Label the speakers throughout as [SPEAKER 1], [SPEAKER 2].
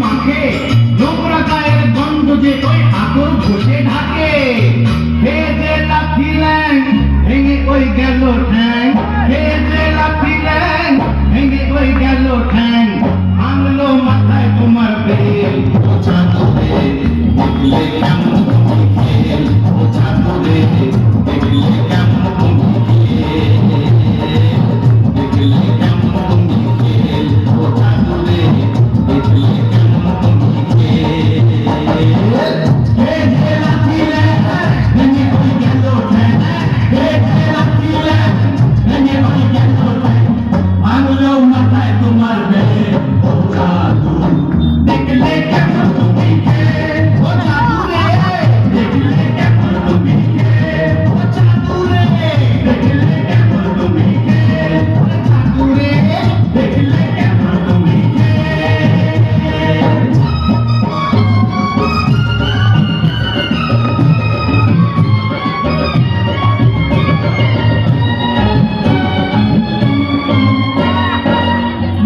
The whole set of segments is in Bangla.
[SPEAKER 1] মাখে, নোংরা গায়ের গন্ধ যে ওই আদর ঘষে ঢাকে। খেয়ে যে লাথি ল্যাং, ভেঙে ওই গেল ঠ্যাং। খেয়ে যে লাথি ল্যাং, ভেঙে ওই গেল ঠ্যাং। ভাঙলো মাথায় তোমার বেল, ওঝা করে দেখলে কেমন তুমি খেল। ওঝা করে দেখলে কেমন তুমি খেল, দেখলে কেমন তুমি খেল। ওঝা করে দেখলে কেমন তুমি খেল। খেয়ে যে লাথি ল্যাং, ভেঙে ওই গেল ঠ্যাং। খেয়ে যে লাথি ল্যাং, ভেঙে ওই গেল ঠ্যাং। ভাঙলো মাথায় তোমার বেল, ওঝা দেখলে কেমন তুমি খেল। ওঝা দূরে দেখলে কেমন তুমি খেল। ওঝা দূরে দেখলে কেমন তুমি খেল। ওঝা দূরে দেখলে কেমন তুমি খেল।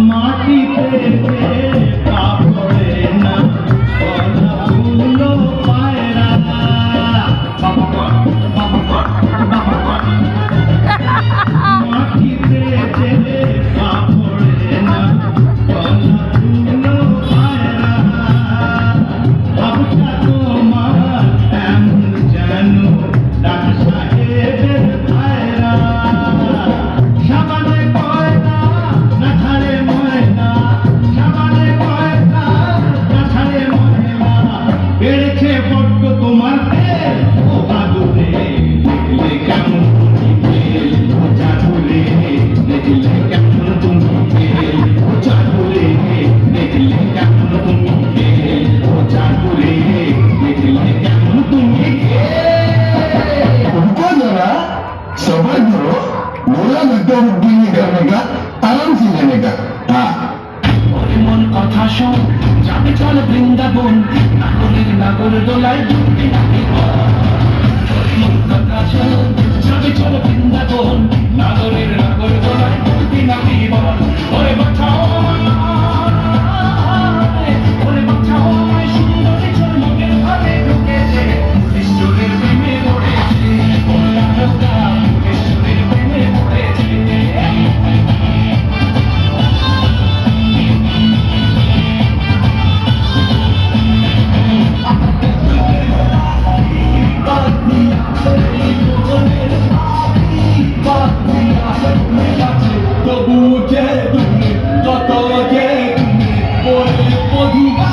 [SPEAKER 1] মাটিতে যে পা পড়ে না, গলা ফুলো পায়রা। মাটিতে যে পা পড়ে না, গলা ফুলো পায়রা। ভাবটা তোমার এমন যেন ডাক সাহেবের ভাইরা। সাবানে কয়না না ছাড়ে ময়না, সাবানে কয়না না ছাড়ে ময়না। বেড়েছে বড্ড তোমার তেল, ওঝা দূরে দেখলে কেমন তুমি খেল। ওঝা দূরে দেখলে কেমন তুমি খেল। ওঝা দূরে দেখলে কেমন তুমি খেল। ওঝা দূরে দেখলে কেমন তুমি খেল।
[SPEAKER 2] उनको जरा सबर करो, मेरा लगता बुद्धि नहीं करने का, आराम से लेने का। हाँ
[SPEAKER 1] ওরে মন কথা শোন, যাবে চল বৃন্দাবন। নাগরের নাগর দোলায় ডুবতে নাকি বল। ওরে মন কথা শোন, যাবে চল বৃন্দাবন। নাগরের নাগর দোলায় ডুবতে নাকি বল। ওরে বাঁচাও আমায়, ওরে বাঁচাও আমায়, সুন্দরী চোর লোকের ঘরে ঢুকেছে। ঈশ্বরের প্রেমে পড়েছে, ওরা লোকা ঈশ্বরের প্রেমে পড়েছে। তবু যে তুমি কত যে তুমি বলে পধুবা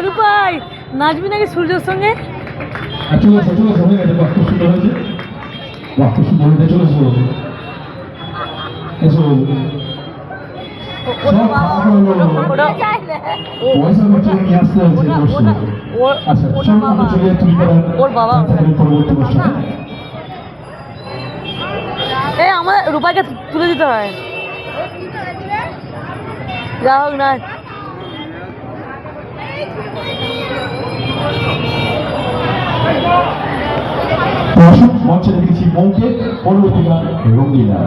[SPEAKER 3] রূপাই নাচবি নাকি সূর্যের সঙ্গে?
[SPEAKER 2] চলে এসো হয়ে গেছে, বাক্য সুন্দর হয়েছে, বাক্য সুন্দর হয়েছে, চলে এসো এসো। সব খাওয়া হলো, পয়সা খরচ করে নিয়ে আসতে হয়েছে। আচ্ছা চলো আমরা চলে যাই তুমি
[SPEAKER 3] ওর বাবা
[SPEAKER 2] পরবর্তী অনুষ্ঠানে।
[SPEAKER 3] এই আমাদের রূপাইকে তুলে দিতে হয়। যা হোক না,
[SPEAKER 2] মঞ্চে দেখেছি মৌকে, পরবর্তী গান রঙ্গিলা।